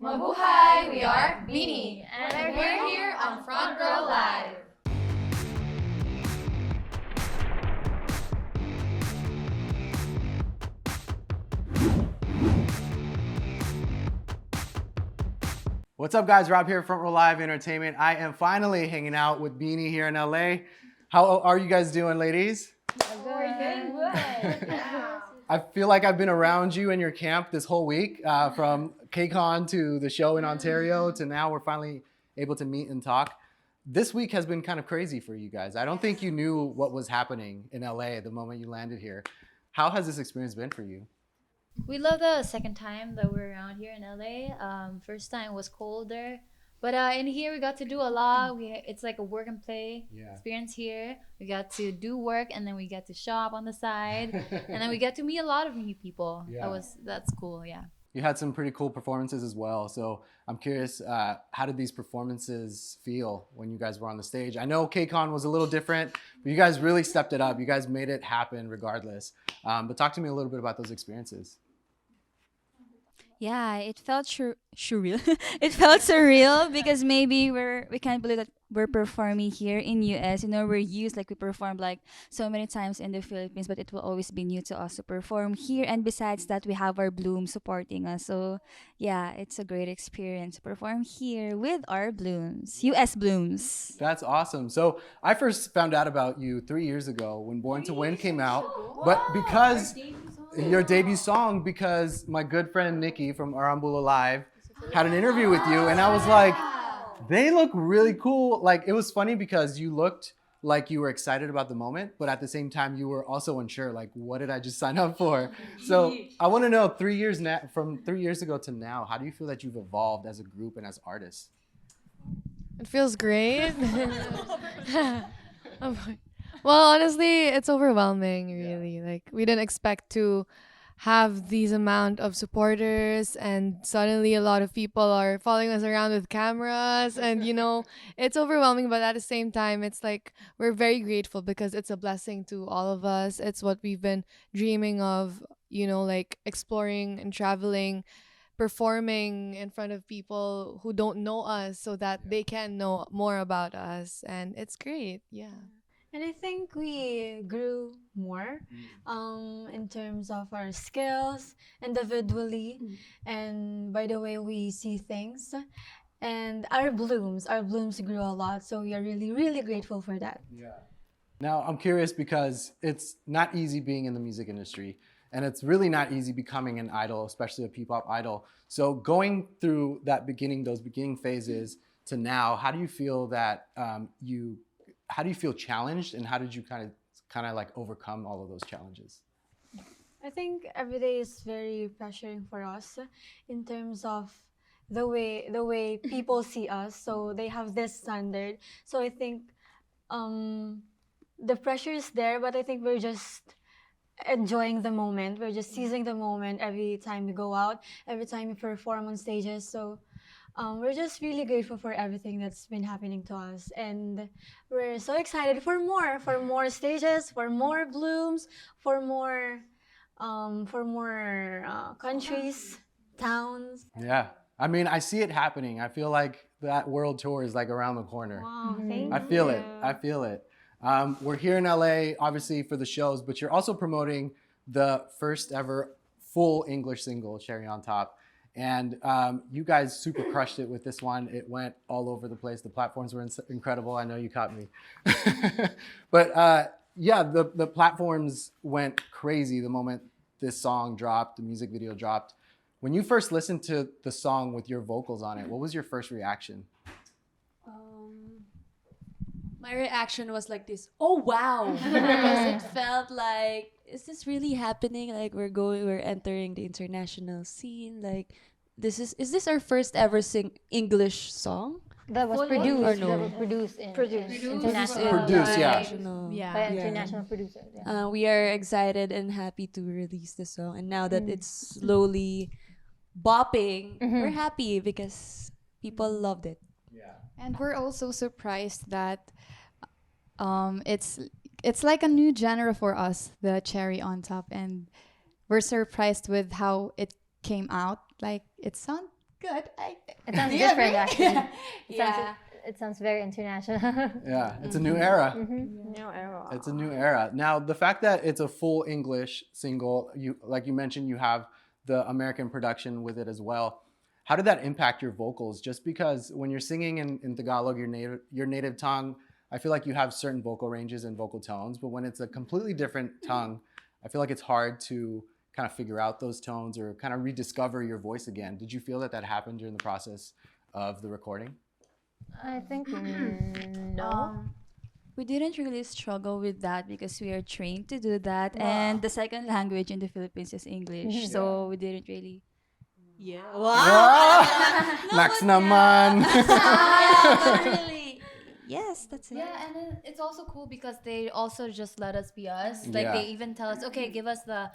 Mabuhay! We are BINI, and we're here on Front Row Live. What's up, guys? Rob here, Front Row Live Entertainment. I am finally hanging out with BINI here in LA. How are you guys doing, ladies? We're doing good. I feel like I've been around you in your camp this whole week, from KCON to the show in Ontario to now we're finally able to meet and talk. This week has been kind of crazy for you guys. I don't think you knew what was happening in LA the moment you landed here. How has this experience been for you? We love the second time that we're around here in LA. First time was colder, but in here we got to do a lot. It's like a work and play experience here. We got to do work and then we get to shop on the side, and then we get to meet a lot of new people. That's cool. Yeah. You had some pretty cool performances as well. So I'm curious, how did these performances feel when you guys were on the stage? I know KCON was a little different, but you guys really stepped it up. You guys made it happen regardless. But talk to me a little bit about those experiences. Yeah, it felt surreal. It felt surreal because maybe we can't believe that we're performing here in US. You know, we're used like we performed like so many times in the Philippines, but it will always be new to us to perform here. And besides that, we have our BLOOMS supporting us. So yeah, it's a great experience to perform here with our BLOOMS, US BLOOMS. That's awesome. So I first found out about you 3 years ago when Born to Win came out, but because your debut song, because my good friend Nikki from Arambula Live had an interview with you, and I was like, they look really cool. Like, it was funny because you looked like you were excited about the moment, but at the same time you were also unsure, like, what did I just sign up for? So I want to know, 3 years from 3 years ago to now, how do you feel that you've evolved as a group and as artists? It feels great. Well, honestly, it's overwhelming, really. Like, we didn't expect to have these amount of supporters, and suddenly a lot of people are following us around with cameras, and it's overwhelming, but at the same time it's like we're very grateful because it's a blessing to all of us. It's what we've been dreaming of, like exploring and traveling, performing in front of people who don't know us so that they can know more about us, and it's great. And I think we grew more in terms of our skills individually and by the way we see things. And our blooms grew a lot. So we are really, really grateful for that. Yeah. Now, I'm curious because it's not easy being in the music industry, and it's really not easy becoming an idol, especially a P-pop idol. So going through those beginning phases to now, how do you feel that how do you feel challenged, and how did you kind of like overcome all of those challenges? I think every day is very pressuring for us in terms of the way people see us. So they have this standard. So I think the pressure is there, but I think we're just enjoying the moment. We're just seizing the moment every time we go out, every time we perform on stages. So we're just really grateful for everything that's been happening to us, and we're so excited for more stages, for more blooms, for more countries, towns. Yeah, I mean, I see it happening. I feel like that world tour is like around the corner. Wow, thank I feel it. We're here in LA, obviously, for the shows, but you're also promoting the first ever full English single, Cherry on Top. And you guys super crushed it with this one. It went all over the place. The platforms were incredible. I know you caught me. But yeah, the platforms went crazy the moment this song dropped, the music video dropped. When you first listened to the song with your vocals on it, what was your first reaction? My reaction was like this, oh wow, because it felt like, is this really happening? Like we're entering the international scene. Like is this our first ever English song? That was produced. Or no? That was produced international. Produced, yeah. By an international producer. Yeah. We are excited and happy to release the song, and now that it's slowly bopping, we're happy because people loved it. And we're also surprised that it's like a new genre for us, the Cherry on Top, and we're surprised with how it came out. Like it sounds Good. It sounds Do you different, agree? actually. Yeah. It sounds very international. Yeah, it's a new era. New era. It's a new era. Now, the fact that it's a full English single, like you mentioned, you have the American production with it as well. How did that impact your vocals? Just because when you're singing in Tagalog, your native tongue, I feel like you have certain vocal ranges and vocal tones, but when it's a completely different tongue, I feel like it's hard to kind of figure out those tones or kind of rediscover your voice again. Did you feel that happened during the process of the recording? I think no. We didn't really struggle with that because we are trained to do that, and the second language in the Philippines is English, so we didn't really. Yeah. Next naman. Yeah, but really, yes, that's it. Yeah, and then it's also cool because they also just let us be us. Like Yeah. they even tell us, okay, give us the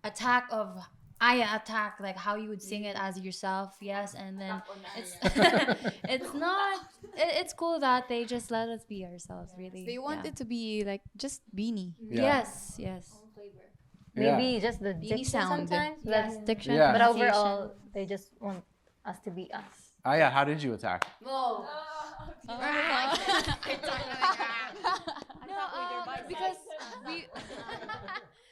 attack of Aya attack, like how you would sing it as yourself. Yes, and then it's it's not. It's cool that they just let us be ourselves. Really, They want yeah. it to be like just BINI. Yeah. Yes, yes. Maybe just the Beanie diction sound. sometimes. Yes, But, diction. Yeah. but pronunciation. overall, they just want us to be us. Aya, how did you attack? Whoa. Because we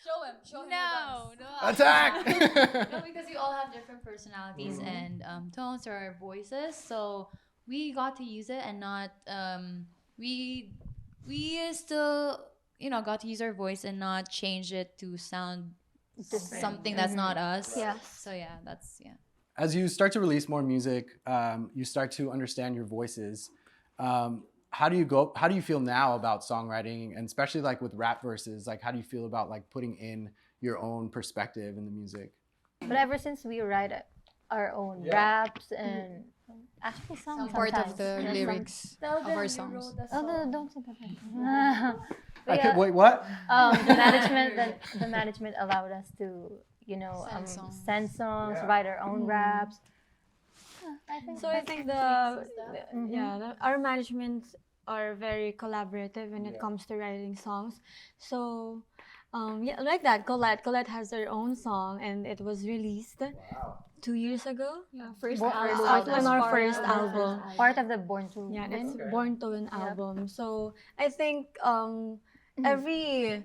show him. No. Attack! No, because we all have different personalities and tones or our voices, so we got to use it and not we still got to use our voice and not change it to sound something that's not us. Yes. So yeah, that's As you start to release more music, you start to understand your voices. How do you feel now about songwriting, and especially like with rap verses? Like, how do you feel about like putting in your own perspective in the music? But ever since we write our own raps and actually Some part of the sometimes. lyrics of our songs. Oh, no, don't say that. But yeah, Wait, what? the management allowed us to, Send songs. send songs, write our own raps. So I think our management are very collaborative when it comes to writing songs. So like that, Colette has her own song and it was released 2 years ago. First On our first album. Part of the Born to Yeah, Win. it's Born to Win album. So I think every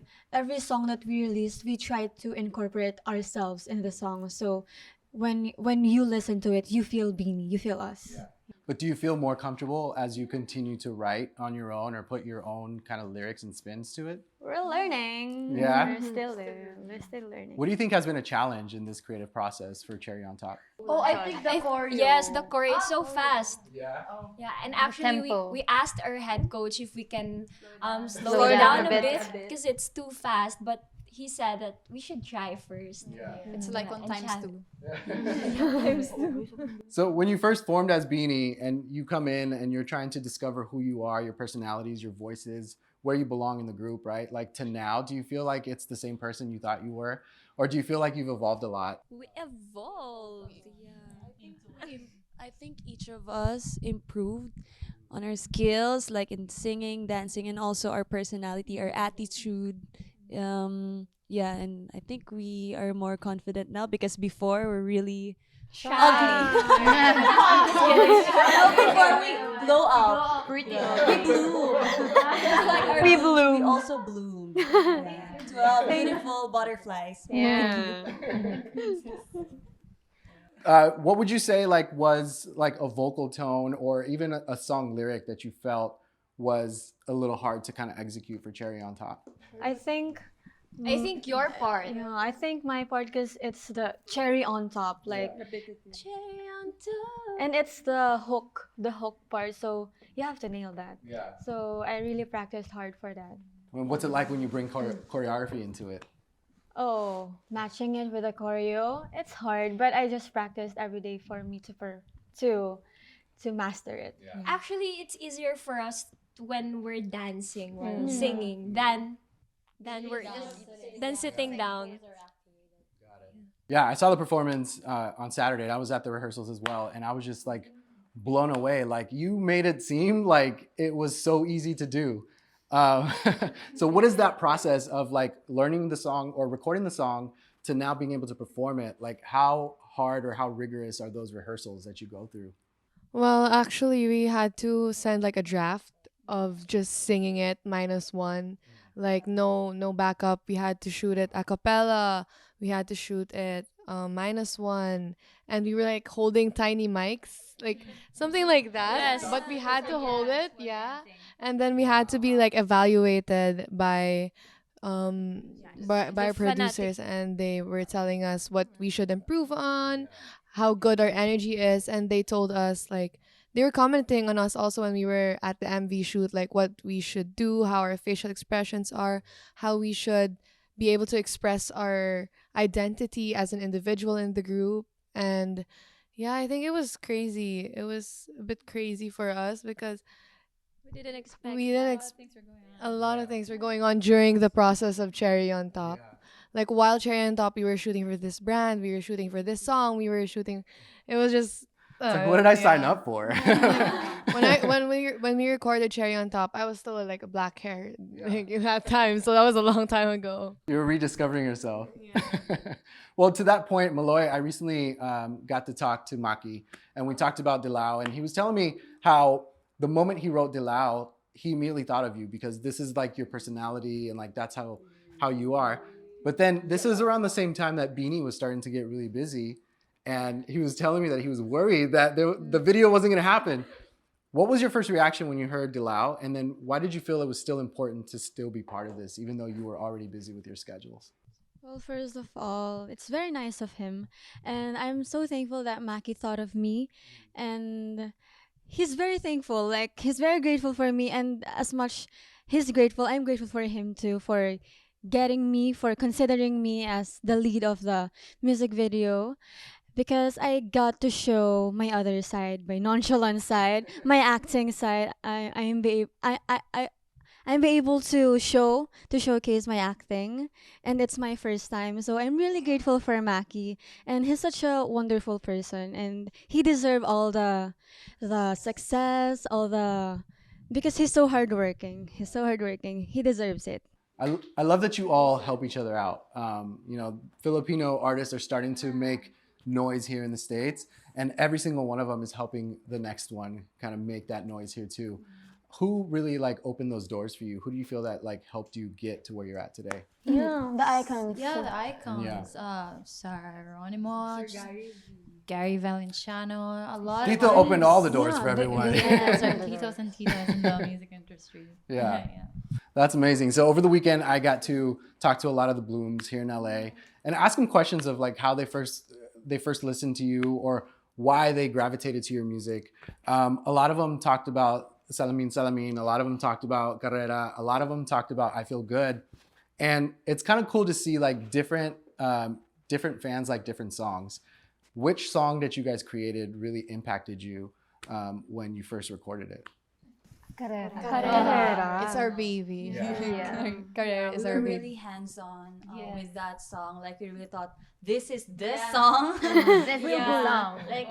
song that we released, we try to incorporate ourselves in the song. So when you listen to it, you feel BINI, you feel us. But do you feel more comfortable as you continue to write on your own or put your own kind of lyrics and spins to it? We're learning. Yeah? We're still learning. What do you think has been a challenge in this creative process for Cherry on Top? Oh, I think the choreo. Yes, the choreo is so fast. Yeah. Yeah, and actually tempo. we asked our head coach if we can slow Slow it down down a a bit. bit because it's too fast. But he said that we should try first. Yeah. It's like on And times chat. 2. So when you first formed as BINI and you come in and you're trying to discover who you are, your personalities, your voices, where you belong in the group, right? Like to now, do you feel like it's the same person you thought you were? Or do you feel like you've evolved a lot? We evolved. Yeah. I think each of us improved on our skills, like in singing, dancing, and also our personality, our attitude. Yeah, and I think we are more confident now because before we're really ugly. Before we glow up, we bloom. We bloom. We also bloom. Yeah. 12 beautiful butterflies. What would you say was a vocal tone or even a song lyric that you felt was a little hard to kind of execute for Cherry on Top? I think your part. I think my part, because it's the cherry on top, like, Cherry on top. and it's the hook part. So you have to nail that. Yeah. So I really practiced hard for that. What's it like when you bring choreography into it? Oh, matching it with a choreo, it's hard, but I just practiced every day for me to master it. Yeah. Actually, it's easier for us when we're dancing while singing than sitting down. Yeah, I saw the performance on Saturday. And I was at the rehearsals as well, and I was just like blown away. Like you made it seem like it was so easy to do. So what is that process of like learning the song or recording the song to now being able to perform it? Like how hard or how rigorous are those rehearsals that you go through? Well, actually, we had to send like a draft of just singing it -1, like no backup. We had to shoot it a cappella. We had to shoot it -1, and we were like holding tiny mics, like something like that. Yes. But we had to hold it, yeah. And then we had to be like evaluated by our producers, and they were telling us what we should improve on, how good our energy is, and they told us like they were commenting on us also when we were at the MV shoot, like what we should do, how our facial expressions are, how we should be able to express our identity as an individual in the group. And yeah, I think it was crazy. It was a bit crazy for us because We didn't expect. we didn't a lot of things were going on during the process of Cherry on Top. Like while Cherry on Top, we were shooting for this brand, we were shooting for this song, we were shooting. It was just. It's like, what did I sign up for? When we recorded Cherry on Top, I was still like a black hair like, at that time, so that was a long time ago. You were rediscovering yourself. Well, to that point, Malloy, I recently got to talk to Maki, and we talked about Dilau, and he was telling me how the moment he wrote Dilau, he immediately thought of you because this is like your personality and like that's how you are. But then this is around the same time that BINI was starting to get really busy, and he was telling me that he was worried that the video wasn't going to happen. What was your first reaction when you heard Dilau? And then why did you feel it was still important to still be part of this, even though you were already busy with your schedules? Well, first of all, it's very nice of him. And I'm so thankful that Maki thought of me. And he's very thankful. Like, he's very grateful for me. And as much he's grateful, I'm grateful for him too, for getting me, for considering me as the lead of the music video. Because I got to show my other side, my nonchalant side, my acting side. I'm be able to showcase my acting, and it's my first time. So I'm really grateful for Maki, and he's such a wonderful person, and he deserves all the success, because he's so hardworking. He's so hardworking. He deserves it. I love that you all help each other out. Filipino artists are starting to make noise here in the States, and every single one of them is helping the next one kind of make that noise here too. Who really like opened those doors for you? Who do you feel that like helped you get to where you're at today? Yeah, the icons. Yeah, the icons. Saronimo, Gary Valenciano, a lot. Tito opened all the doors for everyone. Yes, our titos and titas in the music industry. Yeah. That's amazing. So over the weekend, I got to talk to a lot of the Blooms here in LA and ask them questions of like how they first listened to you or why they gravitated to your music. A lot of them talked about Salamin Salamin. A lot of them talked about Carrera. A lot of them talked about I Feel Good. And it's kind of cool to see like different fans like different songs. Which song that you guys created really impacted you when you first recorded it? Carrera. It's our baby. Carrera is We our were baby. really hands-on with that song. Like we really thought this is this song. This is the song. Like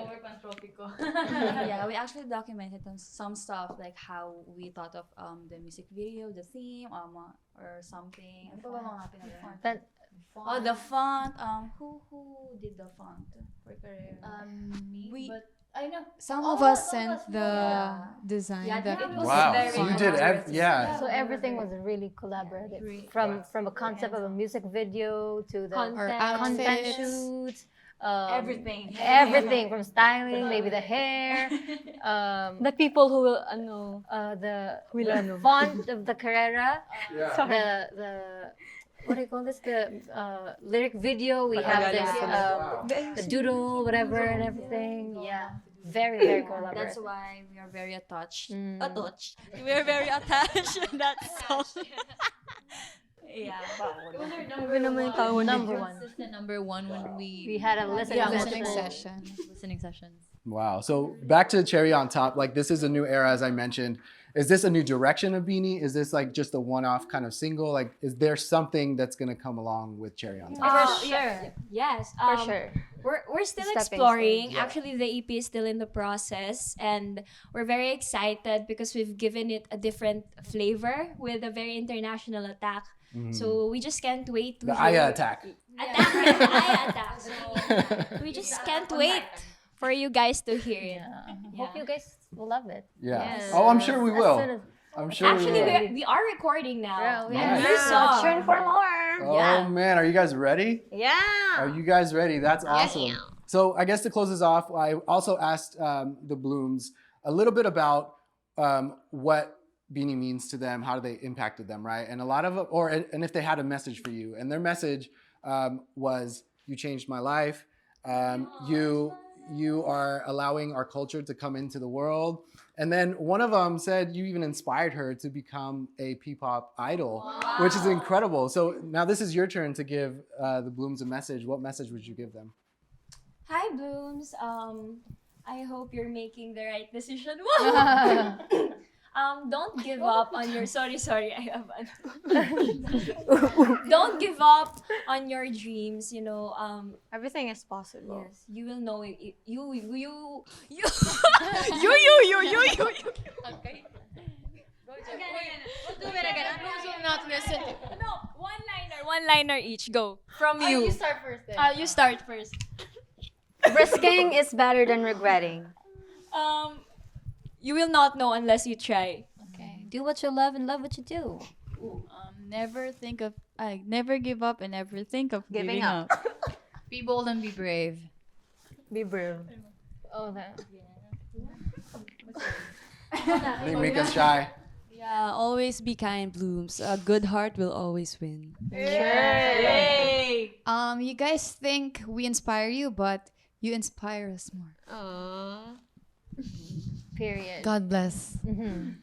we actually documented some stuff like how we thought of the music video, the theme, or something. Ano pa ba mga pinag- Oh, the font. Who did the font for Carrera? Me, but I know Some of us sent the design. Wow. So you did So everything was really collaborative. From a concept of a music video to the content shoots. Everything from styling, maybe the hair, The people who will the font of the Carrera, the what do you call this? The lyric video. We have this the doodle, whatever, and everything. Yeah, very very collaborative. That's why we are very attached. We are very attached in that song. Yeah. Number one. Consistent number one when We had a listening session. listening sessions. Wow. So back to Cherry on Top. Like this is a new era, as I mentioned. Is this a new direction of BINI? Is this like just a one-off kind of single? Like, is there something that's gonna come along with Cherry on Top? For sure. Yes. For sure. We're still Stepping exploring. stone. Actually, the EP is still in the process, and we're very excited because we've given it a different flavor with a very international attack. So we just can't wait to The hear. Aya attack. Attack. So we just can't wait for you guys to hear it. Hope you guys will love it. Yeah. Yes. Oh, I'm sure we As will. soon as- I'm sure Actually, we will. we are recording now. Nice. New song. Tune for more. Oh man, are you guys ready? Yeah. Are you guys ready? That's awesome. So I guess to close this off, I also asked the Blooms a little bit about what BINI means to them, how they impacted them, right? And a lot of, and if they had a message for you, and their message was, "You changed my life. You are allowing our culture to come into the world." And then one of them said you even inspired her to become a P-pop idol, which is incredible. So now this is your turn to give the Blooms a message. What message would you give them? Hi, Blooms. I hope you're making the right decision. Don't give up on your. Sorry. I have. Don't give up on your dreams. You know. Everything is possible. Yes, you will know it. You. Okay. We'll do it again. Those will not listen. No, one-liner each. Go from you. You start first then. You start first. Risking is better than regretting. You will not know unless you try. Okay. Do what you love and love what you do. Never give up and never think of Giving giving up. up. Be bold and be brave. Be brave. Oh, that. They make us shy. Yeah, always be kind, Blooms. A good heart will always win. You guys think we inspire you, but you inspire us more. Period. God bless. And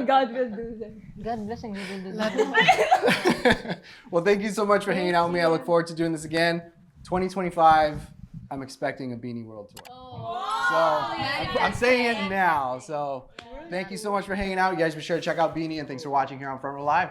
God will do that. God bless and He will do that. Well, thank you so much for hanging out with me. I look forward to doing this again. 2025, I'm expecting a BINI World Tour. So I'm saying it now. So thank you so much for hanging out. You guys be sure to check out BINI, and thanks for watching here on Front Row Live.